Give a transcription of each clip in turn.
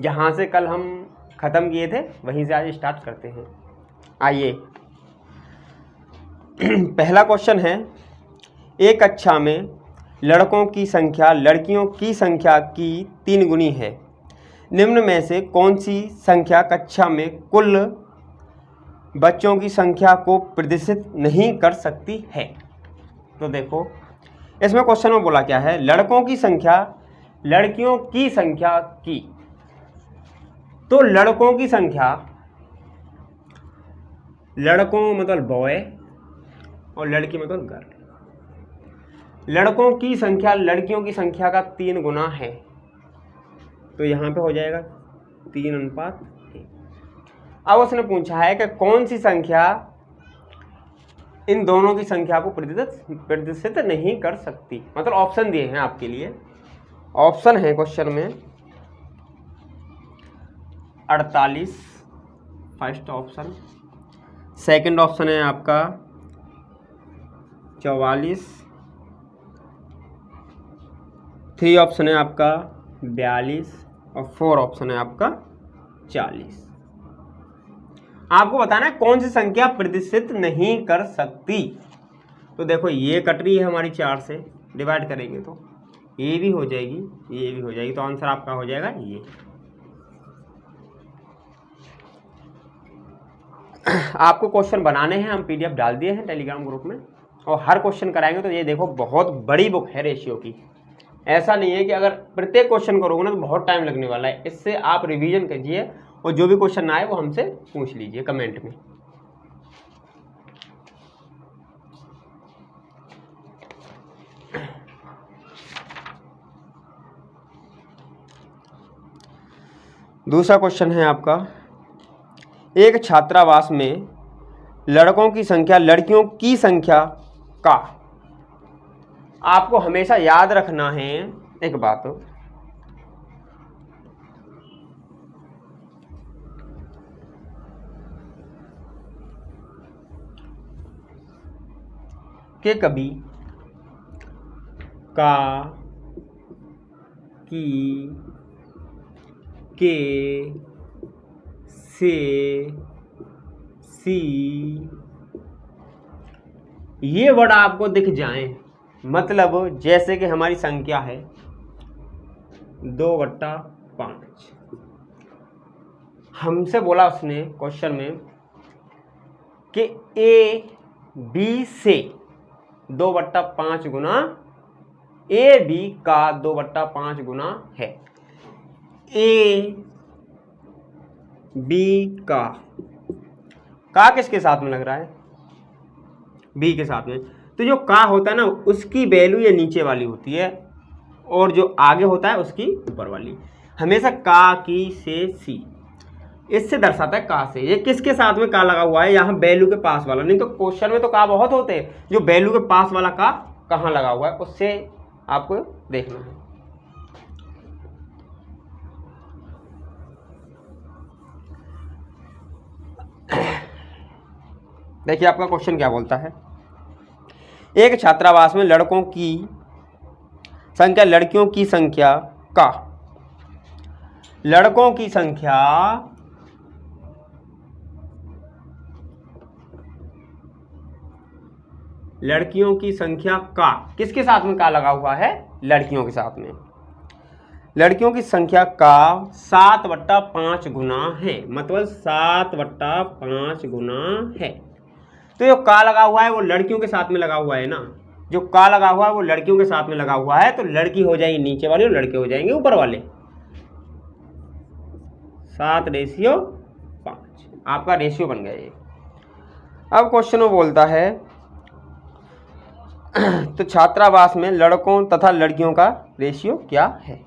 जहाँ से कल हम ख़त्म किए थे वहीं से आज स्टार्ट करते हैं। आइए पहला क्वेश्चन है, एक कक्षा में लड़कों की संख्या लड़कियों की संख्या की 3 गुनी है। निम्न में से कौन सी संख्या कक्षा में कुल बच्चों की संख्या को प्रदर्शित नहीं कर सकती है? तो देखो इसमें क्वेश्चन में बोला क्या है, लड़कों की संख्या लड़कियों की संख्या की। तो लड़कों की संख्या, लड़कों मतलब बॉय और लड़की मतलब गर्ल, लड़कों की संख्या लड़कियों की संख्या का 3 गुना है। तो यहाँ पे हो जाएगा 3:1। अब उसने पूछा है कि कौन सी संख्या इन दोनों की संख्या को प्रदर्शित नहीं कर सकती। मतलब ऑप्शन दिए हैं आपके लिए, ऑप्शन है क्वेश्चन में 48 फर्स्ट ऑप्शन, सेकंड ऑप्शन है आपका 44, 3 ऑप्शन है आपका 42 और 4 ऑप्शन है आपका 40। आपको बताना है कौन सी संख्या प्रदर्शित नहीं कर सकती। तो देखो ये कट रही है हमारी 4 से, डिवाइड करेंगे तो ये भी हो जाएगी ये भी हो जाएगी, तो आंसर आपका हो जाएगा ये। आपको क्वेश्चन बनाने हैं, हम PDF डाल दिए हैं टेलीग्राम ग्रुप में और हर क्वेश्चन कराएंगे। तो ये देखो बहुत बड़ी बुक है रेशियो की, ऐसा नहीं है कि अगर प्रत्येक क्वेश्चन करोगे ना तो बहुत टाइम लगने वाला है। इससे आप रिवीजन कीजिए और जो भी क्वेश्चन ना आए वो हमसे पूछ लीजिए कमेंट में। दूसरा क्वेश्चन है आपका, एक छात्रावास में लड़कों की संख्या लड़कियों की संख्या का। आपको हमेशा याद रखना है एक बात, कि कभी का, की, के, से, सी ये वर्ड आपको दिख जाएं, मतलब जैसे कि हमारी संख्या है 2/5। हमसे बोला उसने क्वेश्चन में कि ए बी से 2/5 गुना ए बी का 2/5 गुना है। ए बी का किसके साथ में लग रहा है? बी के साथ में। तो जो का होता है ना उसकी वैल्यू ये नीचे वाली होती है और जो आगे होता है उसकी ऊपर वाली। हमेशा का, की, से, सी इससे दर्शाता है का से। ये किसके साथ में का लगा हुआ है? यहाँ वैल्यू के पास वाला। नहीं तो क्वेश्चन में तो का बहुत होते हैं, जो वैल्यू के पास वाला का कहाँ लगा हुआ है उससे आपको देखना है। देखिए आपका क्वेश्चन क्या बोलता है, एक छात्रावास में लड़कों की संख्या लड़कियों की संख्या का, लड़कों की संख्या लड़कियों की संख्या का किसके साथ में का लगा हुआ है? लड़कियों के साथ में। लड़कियों की संख्या का 7/5 गुना है, मतलब 7/5 गुना है। तो जो का लगा हुआ है वो लड़कियों के साथ में लगा हुआ है ना, जो का लगा हुआ है वो लड़कियों के साथ में लगा हुआ है। तो लड़की हो जाएगी नीचे वाली और लड़के हो जाएंगे ऊपर वाले। 7:5 आपका रेशियो बन गया ये। अब क्वेश्चन में बोलता है तो छात्रावास में लड़कों तथा लड़कियों का रेशियो क्या है?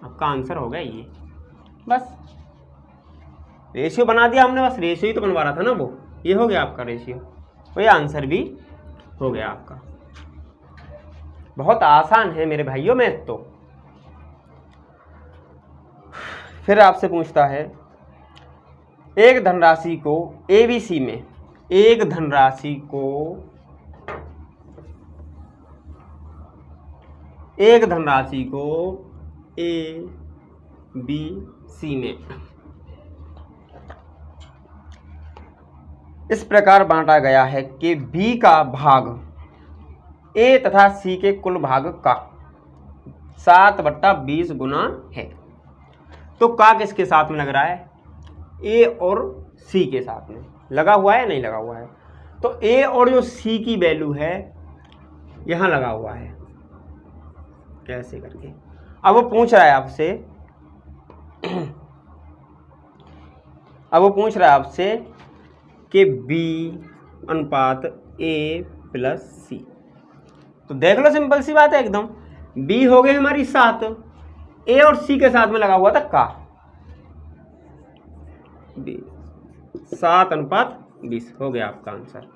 आपका आंसर होगा ये। बस रेशियो बना दिया हमने, बस रेशियो ही तो बनवा रहा था ना वो। ये हो गया आपका रेशियो, तो ये आंसर भी हो गया आपका। बहुत आसान है मेरे भाइयों मैथ तो। फिर आपसे पूछता है, एक धनराशि को ABC में, एक धनराशि को A, B, सी में। इस प्रकार बांटा गया है कि बी का भाग ए तथा सी के कुल भाग का 7/20 गुना है। तो का किसके साथ में लग रहा है? ए और सी के साथ में लगा हुआ है, नहीं लगा हुआ है? तो ए और जो सी की वैल्यू है यहां लगा हुआ है, कैसे करके। अब वो पूछ रहा है आपसे कि बी अनुपात ए प्लस सी। तो देख लो, सिंपल सी बात है एकदम। बी हो गई हमारी 7, ए और सी के साथ में लगा हुआ था का, 7/20 हो गया आपका आंसर।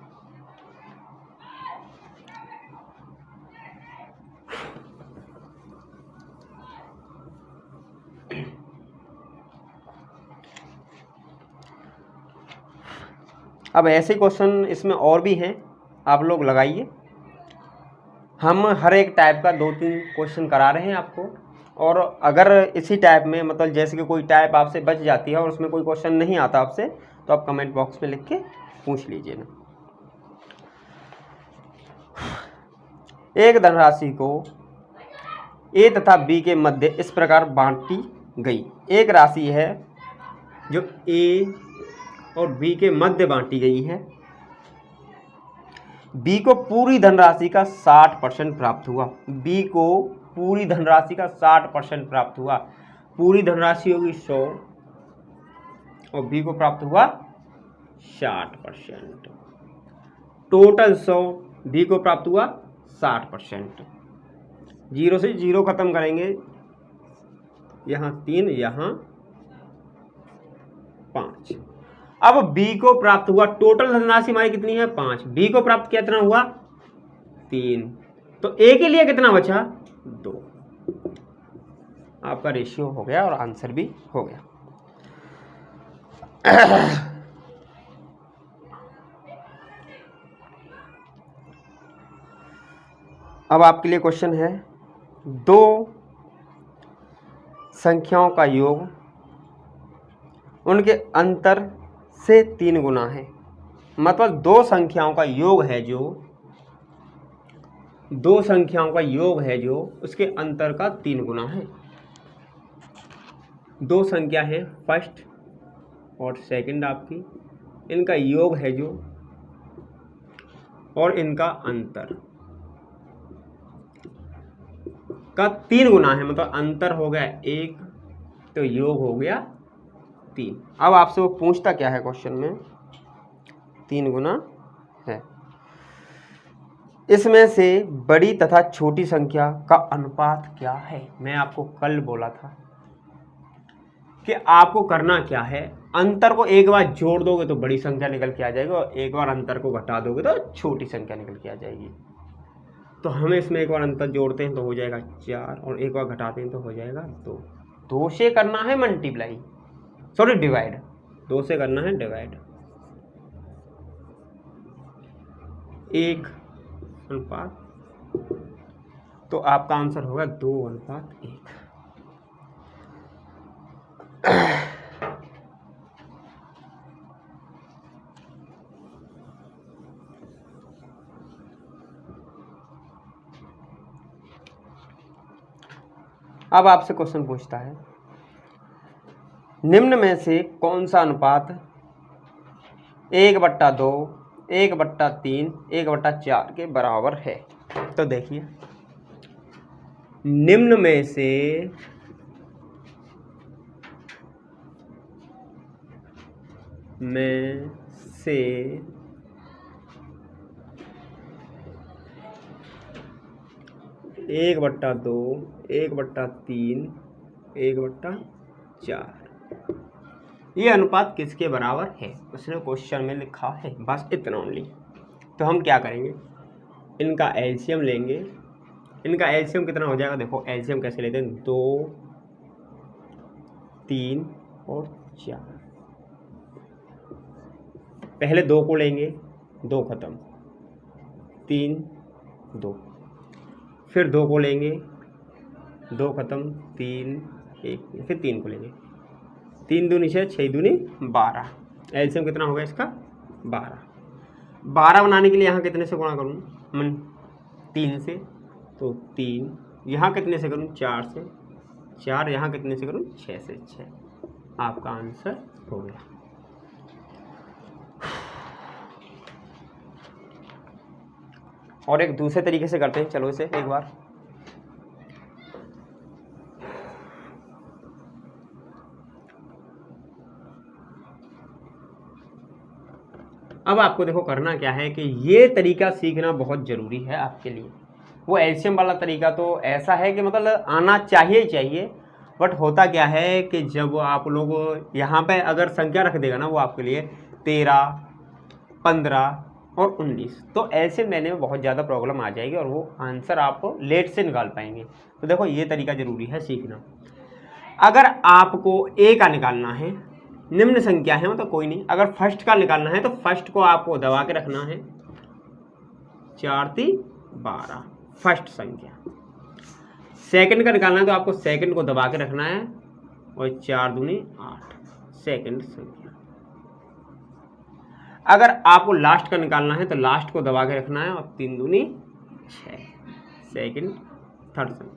अब ऐसे क्वेश्चन इसमें और भी हैं, आप लोग लगाइए। हम हर एक टाइप का 2-3 क्वेश्चन करा रहे हैं आपको, और अगर इसी टाइप में मतलब जैसे कि कोई टाइप आपसे बच जाती है और उसमें कोई क्वेश्चन नहीं आता आपसे, तो आप कमेंट बॉक्स में लिख के पूछ लीजिए ना। एक धनराशि को ए तथा बी के मध्य इस प्रकार बांटी गई। एक राशि है जो ए और बी के मध्य बांटी गई है। बी को पूरी धनराशि का 60% प्राप्त हुआ। बी को पूरी धनराशि का 60% प्राप्त हुआ। पूरी धनराशि होगी 100 और बी को प्राप्त हुआ 60%। टोटल 100, बी को प्राप्त हुआ 60%। 0 से 0 खत्म करेंगे, यहाँ 3, यहाँ 5। अब बी को प्राप्त हुआ, टोटल धनराशि हमारी कितनी है? 5। बी को प्राप्त कितना हुआ? 3। तो ए के लिए कितना बचा? 2। आपका रेशियो हो गया और आंसर भी हो गया। अब आपके लिए क्वेश्चन है, 2 संख्याओं का योग उनके अंतर से 3 गुना है। मतलब 2 संख्याओं का योग है जो 2 संख्याओं का योग है जो उसके अंतर का 3 गुना है। 2 संख्या है फर्स्ट और सेकंड आपकी, इनका योग है जो और इनका अंतर का 3 गुना है। मतलब अंतर हो गया 1 तो योग हो गया 3। अब आपसे वो पूछता क्या है क्वेश्चन में? 3 गुना है। इसमें से बड़ी तथा छोटी संख्या का अनुपात क्या है? मैं आपको कल बोला था कि आपको करना क्या है, अंतर को एक बार जोड़ दोगे तो बड़ी संख्या निकल के आ जाएगी और एक बार अंतर को घटा दोगे तो छोटी संख्या निकल के आ जाएगी। तो हम इसमें एक बार अंतर जोड़ते हैं तो हो जाएगा 4 और एक बार घटाते हैं तो हो जाएगा 2। 2 से करना है मल्टीप्लाई, सॉरी डिवाइड, 2 से करना है डिवाइड। 1 अनुपात, तो आपका आंसर होगा 2:1। अब आपसे क्वेश्चन पूछता है, निम्न में से कौन सा अनुपात 1/2, 1/3, 1/4 के बराबर है? तो देखिए, निम्न में से 1/2, 1/3, 1/4 ये अनुपात किसके बराबर है? उसने क्वेश्चन में लिखा है, बस इतना ओनली। तो हम क्या करेंगे, इनका एलसीएम लेंगे। इनका एलसीएम कितना हो जाएगा? देखो एलसीएम कैसे लेते हैं, 2, 3 और 4। पहले 2 को लेंगे, 2 खत्म, 3, 2, फिर 2 को लेंगे, 2 खत्म, 3, 1, फिर 3 को लेंगे, 3 दूनी 6, 6 दूनी 12। एलसीएम कितना होगा इसका? 12। 12 बनाने के लिए यहाँ कितने से गुणा करूँ? 3 से, तो 3। यहाँ कितने से करूँ? 4 से। 4 यहाँ कितने से करूँ? 6 से। 6 आपका आंसर हो गया। और एक दूसरे तरीके से करते हैं, चलो इसे एक बार। अब आपको देखो करना क्या है कि ये तरीका सीखना बहुत ज़रूरी है आपके लिए। वो एलसीएम वाला तरीका तो ऐसा है कि मतलब आना चाहिए ही चाहिए, बट होता क्या है कि जब आप लोग यहाँ पे अगर संख्या रख देगा ना वो आपके लिए 13, 15 और 19, तो एलसीएम लेने में बहुत ज़्यादा प्रॉब्लम आ जाएगी और वो आंसर आप लेट से निकाल पाएंगे। तो देखो ये तरीका ज़रूरी है सीखना। अगर आपको ए का निकालना है, निम्न संख्या है मतलब कोई नहीं, अगर फर्स्ट का निकालना है तो फर्स्ट को आपको दबा के रखना है। 4 3 12 फर्स्ट संख्या। सेकंड का निकालना है तो आपको सेकंड को दबा के रखना है और 4 दूनी 8 सेकंड संख्या। अगर आपको लास्ट का निकालना है तो लास्ट को दबा के रखना है और 3 दूनी 6 सेकंड थर्ड संख्या।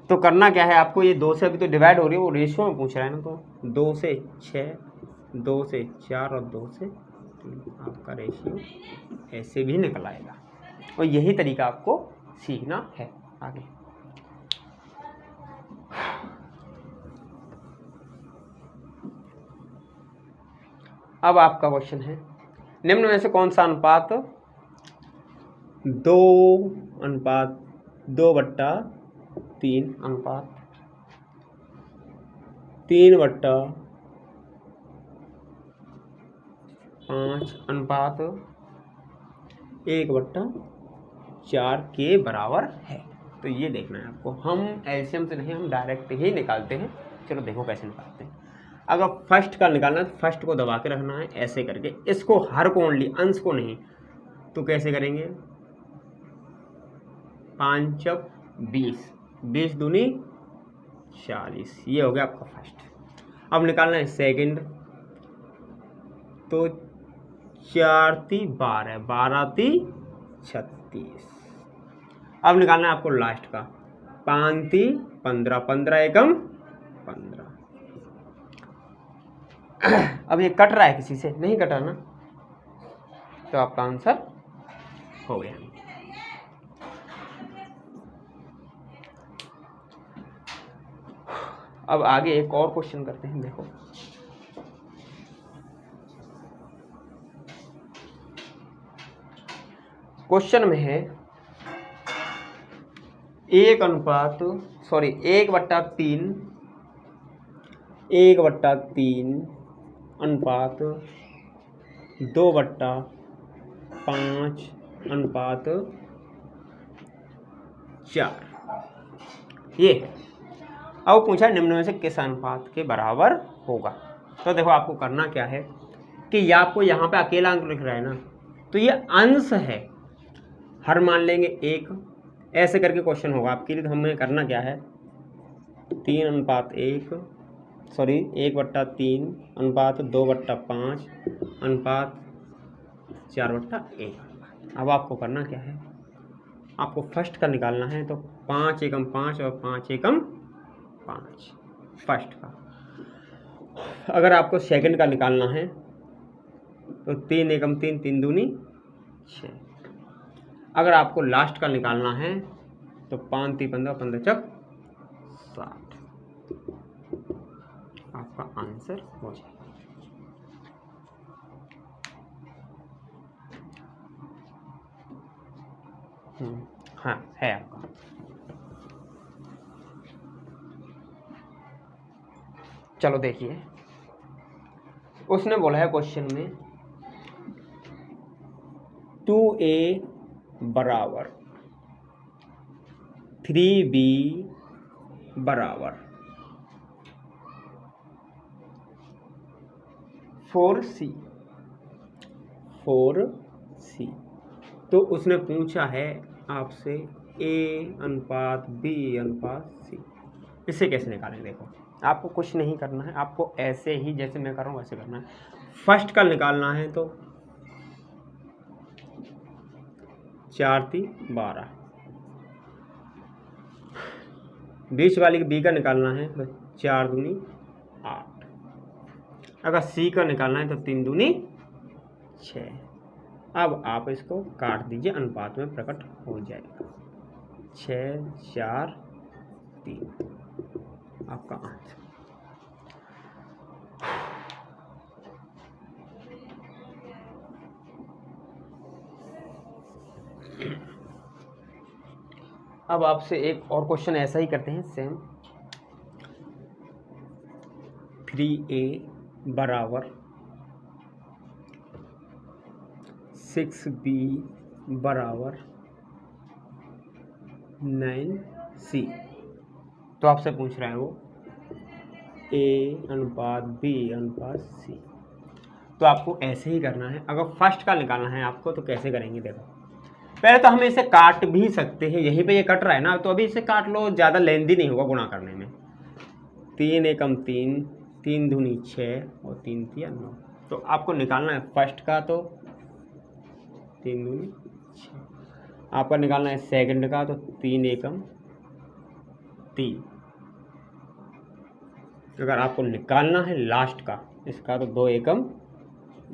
तो करना क्या है आपको, ये 2 से अभी तो डिवाइड हो रही है, वो रेशियो में पूछ रहा है ना, तो 2 से 6, 2 से 4 और 2 से 3 आपका रेशियो ऐसे भी निकल आएगा। और यही तरीका आपको सीखना है आगे। अब आपका क्वेश्चन है, निम्न में से कौन सा अनुपात 2:2/3 अनुपात 3/5 अनुपात 1/4 के बराबर है? तो ये देखना है आपको। हम एलसीएम से नहीं, हम डायरेक्ट ही निकालते हैं। चलो देखो कैसे निकालते हैं। अगर फर्स्ट का निकालना है तो फर्स्ट को दबा के रखना है ऐसे करके, इसको हर को ओनली, अंश को नहीं। तो कैसे करेंगे? 5 20, 20 दूनी 40, ये हो गया आपका फर्स्ट। अब निकालना है सेकंड, तो 4 3 12, 12 3 36। अब निकालना है आपको लास्ट का, 5 3 15, 15 एकम 15। अब ये कट रहा है, किसी से नहीं कटा ना, तो आपका आंसर हो गया। अब आगे एक और क्वेश्चन करते हैं। देखो क्वेश्चन में है 1/3 अनुपात 2/5/4 ये है। अब पूछा निम्न में से किस अनुपात के बराबर होगा? तो देखो आपको करना क्या है कि या आपको यहाँ पे अकेला अंक लिख रहा है ना, तो ये अंश है, हर मान लेंगे 1, ऐसे करके क्वेश्चन होगा आपके लिए। तो हमें करना क्या है, 1/3 अनुपात 2/5/4/1। अब आपको करना क्या है, आपको फर्स्ट का निकालना है, तो 5 एकम 5 और 5 एकम 5 फर्स्ट का। अगर आपको सेकंड का निकालना है तो 3 एकम 3, 3 दूनी 6। अगर आपको लास्ट का निकालना है तो 5 3 15, 15 चक 60 आपका आंसर हो जाएगा। हाँ है आपका। चलो देखिए, उसने बोला है क्वेश्चन में 2a बराबर 3b बराबर 4c। तो उसने पूछा है आपसे a अनुपात b अनुपात c, इसे कैसे निकालें? देखो आपको कुछ नहीं करना है, आपको ऐसे ही जैसे मैं कर रहा हूँ वैसे करना है। फर्स्ट का निकालना है तो 4 3 12, बीच वाली बी का निकालना है तो 4 दूनी 8, अगर सी का निकालना है तो 3 दूनी 6। अब आप इसको काट दीजिए, अनुपात में प्रकट हो जाएगा। 6 4 3 आपका आंसर। अब आपसे एक और क्वेश्चन ऐसा ही करते हैं सेम। 3a बराबर 6b बराबर 9c। तो आपसे पूछ रहा है वो a अनुपात b अनुपात c। तो आपको ऐसे ही करना है। अगर फर्स्ट का निकालना है आपको तो कैसे करेंगे, देखो पहले तो हम इसे काट भी सकते हैं, यहीं पे ये कट रहा है ना, तो अभी इसे काट लो, ज़्यादा लेंदी नहीं होगा गुणा करने में। 3 एकम 3, 3 दूनी 6 और 3 3 9। तो आपको निकालना है फर्स्ट का तो 3 दूनी 6, आपका निकालना है सेकंड का तो 3 एकम 3। अगर आपको निकालना है लास्ट का इसका तो 2 एकम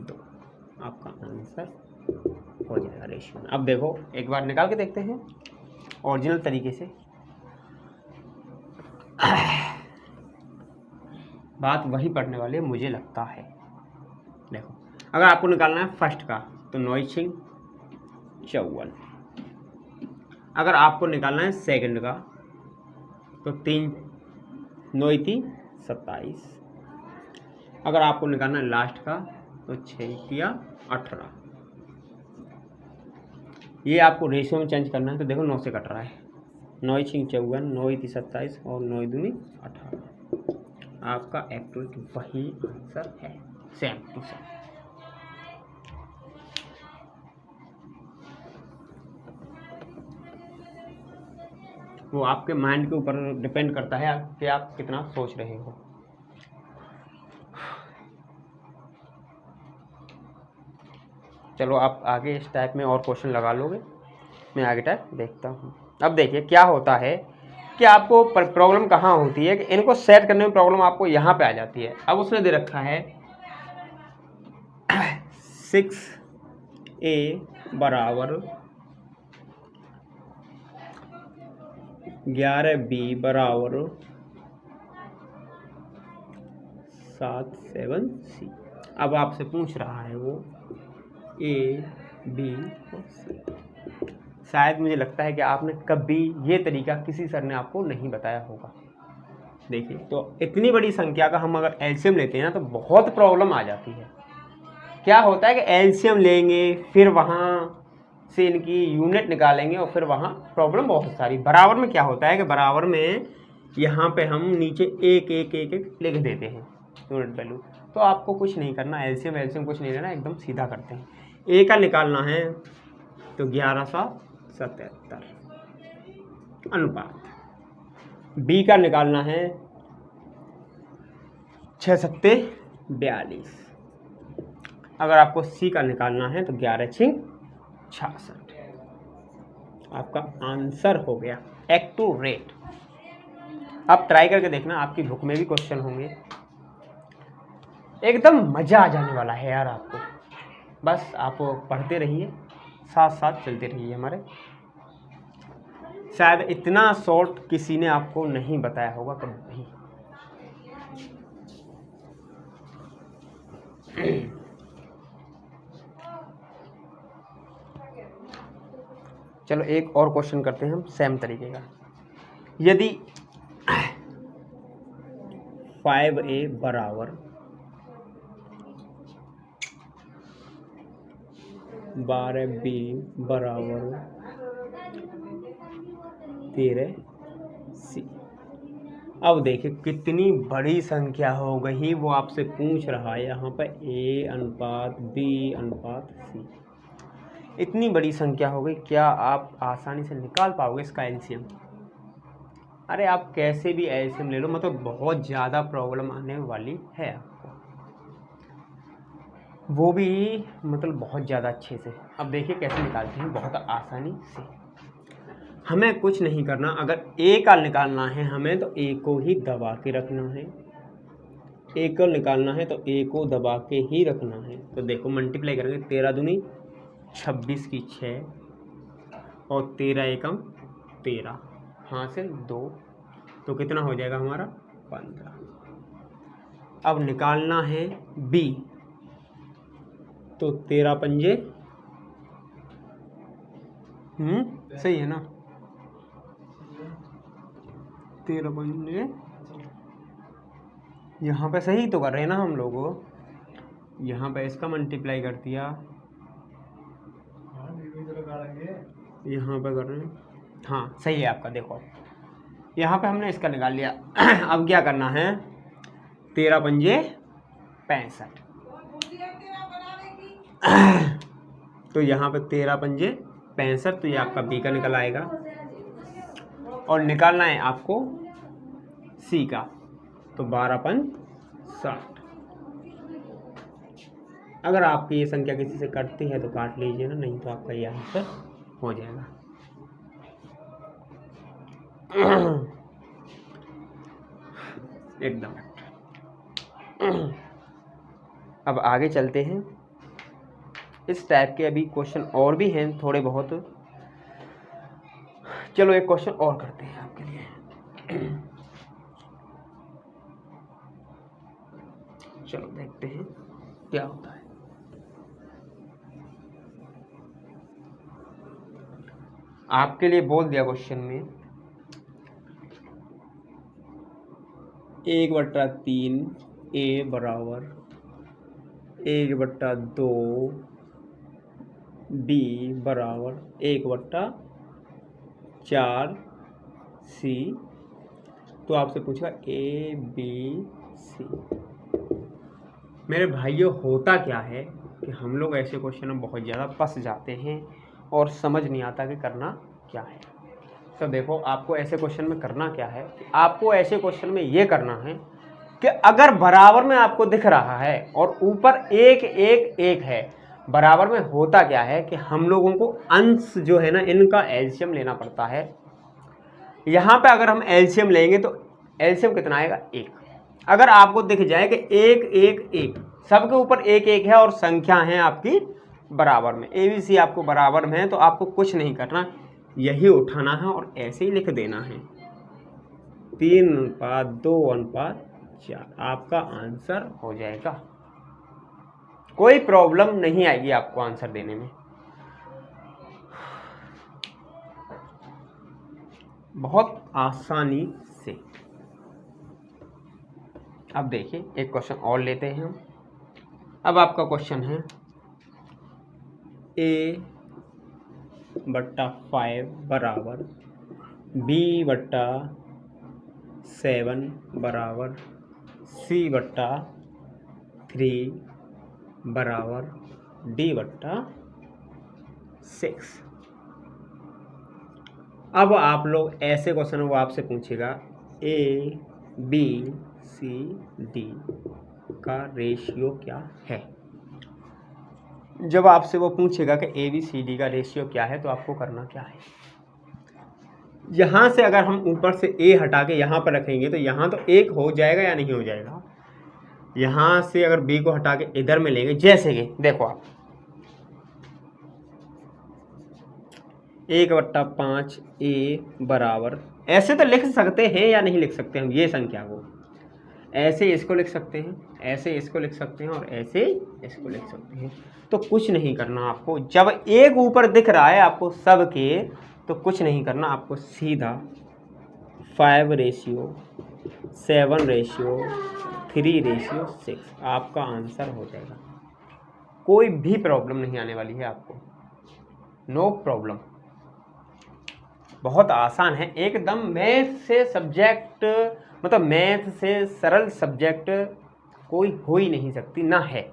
2। आपका आंसर हो जाएगा रेशियो में। अब देखो एक बार निकाल के देखते हैं ओरिजिनल तरीके से। बात वही पढ़ने वाली है मुझे लगता है। देखो अगर आपको निकालना है फर्स्ट का तो 9 6 54, अगर आपको निकालना है सेकंड का तो 3 9 3 27, अगर आपको निकालना है लास्ट का तो 6 या 18। ये आपको रेशियो में चेंज करना है तो देखो 9 से कट रहा है, 9 6 54, 9 3 27 और 9 दूनी 18। आपका एक्यूरेट वही आंसर है, सेम टू सेम। वो आपके माइंड के ऊपर डिपेंड करता है कि आप कितना सोच रहे हो। चलो आप आगे इस टाइप में और क्वेश्चन लगा लोगे, मैं आगे टाइप देखता हूँ। अब देखिए क्या होता है कि आपको प्रॉब्लम कहाँ होती है कि इनको सेट करने में प्रॉब्लम आपको यहाँ पे आ जाती है। अब उसने दे रखा है 6a बराबर 11b बराबर 7 7c। अब आपसे पूछ रहा है वो a b और c। शायद मुझे लगता है कि आपने कभी ये तरीका किसी सर ने आपको नहीं बताया होगा। देखिए तो इतनी बड़ी संख्या का हम अगर एलसीएम लेते हैं ना तो बहुत प्रॉब्लम आ जाती है। क्या होता है कि एलसीएम लेंगे फिर वहाँ से इनकी यूनिट निकालेंगे और फिर वहाँ प्रॉब्लम बहुत सारी। बराबर में क्या होता है कि बराबर में यहाँ पे हम नीचे एक एक एक एक लिख देते हैं यूनिट वैल्यू। तो आपको कुछ नहीं करना, एलसीएम कुछ नहीं लेना, एकदम सीधा करते हैं। ए का निकालना है तो 1177 अनुपात, बी का निकालना है 6 7 42, अगर आपको सी का निकालना है तो 11 6 66। आपका आंसर हो गया एक्यूरेट। आप ट्राई करके देखना, आपकी बुक में भी क्वेश्चन होंगे, एकदम मज़ा आ जाने वाला है यार आपको। बस आप पढ़ते रहिए, साथ साथ चलते रहिए हमारे। शायद इतना शॉर्ट किसी ने आपको नहीं बताया होगा कभी। चलो एक और क्वेश्चन करते हैं हम सेम तरीके का। यदि 5a बराबर 12b बराबर 13c। अब देखिए कितनी बड़ी संख्या हो गई, वो आपसे पूछ रहा है यहाँ पर a अनुपात b अनुपात c। इतनी बड़ी संख्या हो गई, क्या आप आसानी से निकाल पाओगे इसका एलसीएम? अरे आप कैसे भी एलसीएम ले लो, मतलब बहुत ज़्यादा प्रॉब्लम आने वाली है आपको, वो भी मतलब बहुत ज़्यादा अच्छे से। अब देखिए कैसे निकालते हैं, बहुत आसानी से। हमें कुछ नहीं करना, अगर ए का निकालना है हमें तो ए को ही दबा के रखना है, ए को निकालना है तो ए को दबा के ही रखना है। तो देखो मल्टीप्लाई करेंगे, 13 दूनी 26 की 6 और 13 एकम 13, हाँ से 2, तो कितना हो जाएगा हमारा 15। अब निकालना है बी, तो 13 पंजे सही है ना, 13 पंजे, यहाँ पे सही तो कर रहे हैं ना हम लोगों, यहाँ पे इसका मल्टीप्लाई कर दिया, यहाँ पे कर रहे हैं, हाँ सही है आपका। देखो यहाँ पे हमने इसका निकाल लिया। अब क्या करना है, 13 पंजे 65, तो यहाँ पे 13 पंजे 65, तो ये आपका बी का निकल आएगा। और निकालना है आपको सी का, तो 12 पंज 60। अगर आपकी ये संख्या किसी से कटती है तो काट लीजिए ना, नहीं तो आपका ये आंसर हो जाएगा। एकदम। अब आगे चलते हैं, इस टाइप के अभी क्वेश्चन और भी हैं थोड़े बहुत। चलो एक क्वेश्चन और करते हैं आपके लिए। चलो देखते हैं क्या होता है। आपके लिए बोल दिया क्वेश्चन में 1/3 a बराबर 1/2 b बराबर 1/4 c। तो आपसे पूछा a b c। मेरे भाइयों होता क्या है कि हम लोग ऐसे क्वेश्चन में बहुत ज़्यादा फंस जाते हैं और समझ नहीं आता कि करना क्या है। तो देखो आपको ऐसे क्वेश्चन में करना क्या है, आपको ऐसे क्वेश्चन में ये करना है कि अगर बराबर में आपको दिख रहा है और ऊपर 1 1 1 है, बराबर में होता क्या है कि हम लोगों को अंश जो है ना इनका एलसीएम लेना पड़ता है। यहाँ पे अगर हम एलसीएम लेंगे तो एलसीएम कितना आएगा 1। अगर आपको दिख जाए कि 1 1 1 सबके ऊपर 1 1 है और संख्या है आपकी बराबर में, ए बी सी आपको बराबर में है, तो आपको कुछ नहीं करना, यही उठाना है और ऐसे ही लिख देना है 3:2:4, आपका आंसर हो जाएगा। कोई प्रॉब्लम नहीं आएगी आपको आंसर देने में, बहुत आसानी से। अब देखिए एक क्वेश्चन और लेते हैं हम। अब आपका क्वेश्चन है a/5 बराबर b/7 बराबर c/3 बराबर d/6। अब आप लोग ऐसे क्वेश्चन वो आपसे पूछेगा a b c d का रेशियो क्या है। जब आपसे वो पूछेगा कि ए बी सी डी का रेशियो क्या है, तो आपको करना क्या है, यहाँ से अगर हम ऊपर से ए हटा के यहाँ पर रखेंगे तो यहाँ तो 1 हो जाएगा या नहीं हो जाएगा। यहाँ से अगर बी को हटा के इधर में लेंगे, जैसे कि देखो आप 1/5 a बराबर, ऐसे तो लिख सकते हैं या नहीं लिख सकते हम ये संख्या को, ऐसे इसको लिख सकते हैं, ऐसे इसको लिख सकते हैं और ऐसे इसको लिख सकते हैं। तो कुछ नहीं करना आपको, जब एक ऊपर दिख रहा है आपको सबके, तो कुछ नहीं करना, आपको सीधा 5:7:3:6 आपका आंसर हो जाएगा। कोई भी प्रॉब्लम नहीं आने वाली है आपको, नो प्रॉब्लम। बहुत आसान है एकदम। मैथ से सब्जेक्ट, मतलब मैथ से सरल सब्जेक्ट कोई हो ही नहीं सकती, ना है।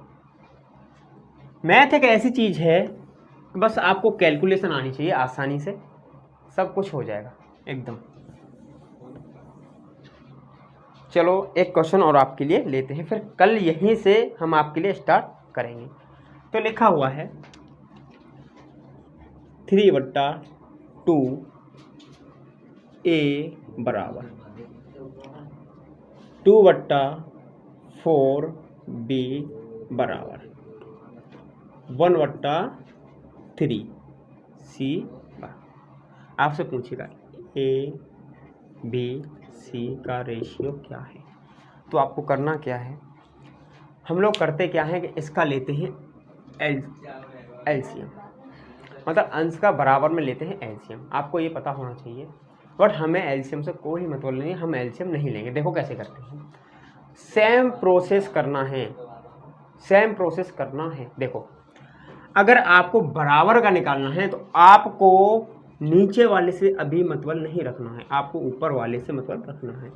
मैथ एक ऐसी चीज़ है, बस आपको कैलकुलेशन आनी चाहिए, आसानी से सब कुछ हो जाएगा एकदम। चलो एक क्वेश्चन और आपके लिए लेते हैं, फिर कल यहीं से हम आपके लिए स्टार्ट करेंगे। तो लिखा हुआ है 3/2 A बराबर 2/4 B बराबर 1/3 C। आपसे पूछेगा A B C का रेशियो क्या है। तो आपको करना क्या है, हम लोग करते क्या है कि इसका लेते हैं एलसीएम, मतलब अंश का बराबर में लेते हैं एलसीएम। आपको ये पता होना चाहिए, बट हमें एलसीएम से कोई मतलब नहीं है, हम एलसीएम नहीं लेंगे। देखो कैसे करते हैं, सेम प्रोसेस करना है। देखो अगर आपको बराबर का निकालना है तो आपको नीचे वाले से अभी मतलब नहीं रखना है, आपको ऊपर वाले से मतलब रखना है।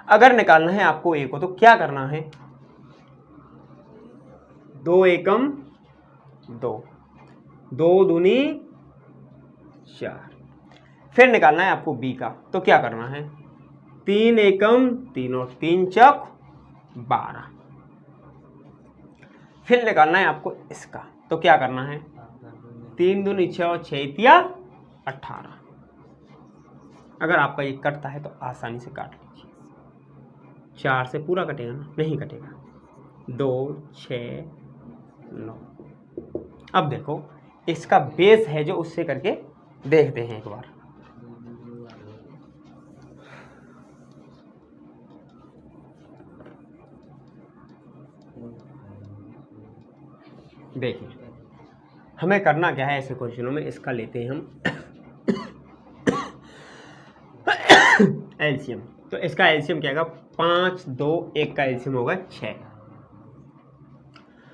अगर निकालना है आपको ए को तो क्या करना है, 2 एकम 2, 2 दूनी 4। फिर निकालना है आपको बी का, तो क्या करना है, 3 एकम 3 और 3 चौक 12। फिर निकालना है आपको इसका, तो क्या करना है, 3 दूनी 6 और 6 तिया 18। अगर आपका ये कटता है तो आसानी से काट लीजिए, 4 से पूरा कटेगा ना, नहीं कटेगा, 2 6 9। अब देखो इसका बेस है जो, उससे करके देखते हैं एक बार। देखिए हमें करना क्या है ऐसे क्वेश्चनों में, इसका लेते हैं हम एलसीएम। तो इसका एलसीएम क्या होगा, 5 2 1 का एलसीएम होगा 6।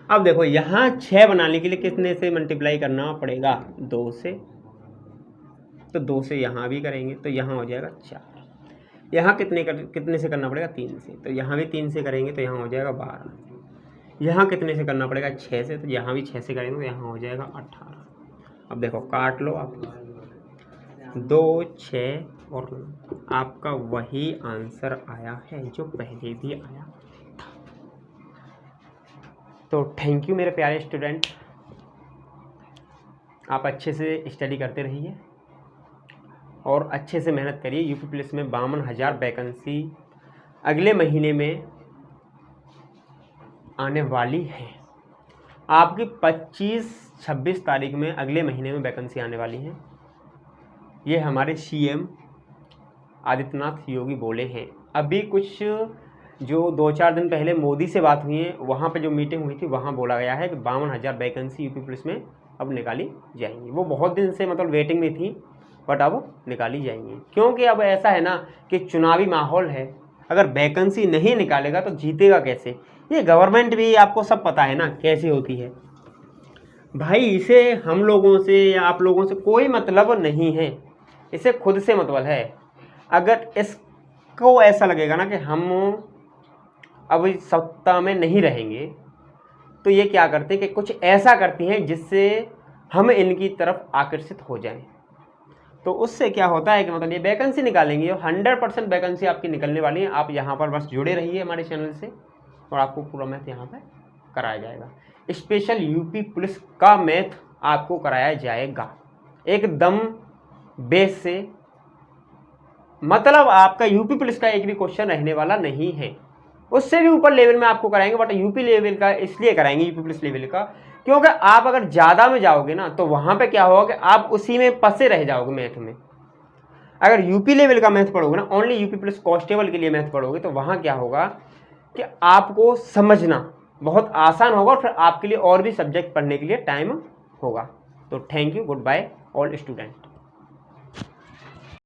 अब देखो यहाँ 6 बनाने के लिए कितने से मल्टीप्लाई करना पड़ेगा, 2 से। तो 2 से यहाँ भी करेंगे तो यहाँ हो जाएगा 4। यहाँ कितने से करना पड़ेगा, 3 से। तो यहाँ भी 3 से करेंगे तो यहाँ हो जाएगा 12। यहाँ कितने से करना पड़ेगा, 6 से। तो यहाँ भी 6 से करेंगे तो यहाँ हो जाएगा 18। अब देखो काट लो आप, 2 6 और आपका वही आंसर आया है जो पहले भी आया था। तो थैंक यू मेरे प्यारे स्टूडेंट, आप अच्छे से स्टडी करते रहिए और अच्छे से मेहनत करिए। यूपी पुलिस में 52,000 वैकेंसी अगले महीने में आने वाली है। आपकी 25-26 तारीख में अगले महीने में वैकेंसी आने वाली है। ये हमारे सीएम आदित्यनाथ योगी बोले हैं। अभी कुछ जो 2-4 दिन पहले मोदी से बात हुई है, वहाँ पे जो मीटिंग हुई थी वहाँ बोला गया है कि 52,000 वैकेंसी यूपी पुलिस में अब निकाली जाएंगी। वो बहुत दिन से मतलब वेटिंग में थी, बट अब निकाली जाएंगी। क्योंकि अब ऐसा है ना कि चुनावी माहौल है, अगर वैकेंसी नहीं निकालेगा तो जीतेगा कैसे। ये गवर्नमेंट भी आपको सब पता है ना कैसी होती है भाई। इसे हम लोगों से या आप लोगों से कोई मतलब नहीं है, इसे खुद से मतलब है। अगर इसको ऐसा लगेगा ना कि हम अब सत्ता में नहीं रहेंगे, तो ये क्या करते हैं कि कुछ ऐसा करती हैं जिससे हम इनकी तरफ आकर्षित हो जाएं। तो उससे क्या होता है कि मतलब ये वैकेंसी निकालेंगे और 100% वैकेंसी आपकी निकलने वाली है। आप यहाँ पर बस जुड़े रहिए हमारे चैनल से और आपको पूरा मैथ यहाँ पर कराया जाएगा। स्पेशल यूपी पुलिस का मैथ आपको कराया जाएगा एकदम बेस से। मतलब आपका यूपी पुलिस का एक भी क्वेश्चन रहने वाला नहीं है, उससे भी ऊपर लेवल में आपको कराएंगे। बट यूपी लेवल का इसलिए कराएंगे, यूपी पुलिस लेवल का, क्योंकि आप अगर ज़्यादा में जाओगे ना तो वहाँ पे क्या होगा कि आप उसी में फंसे रह जाओगे मैथ में। अगर यूपी लेवल का मैथ पढ़ोगे ना, ओनली यूपी पुलिस कांस्टेबल के लिए मैथ पढ़ोगे, तो वहाँ क्या होगा कि आपको समझना बहुत आसान होगा और फिर आपके लिए और भी सब्जेक्ट पढ़ने के लिए टाइम होगा। तो thank you, goodbye all student.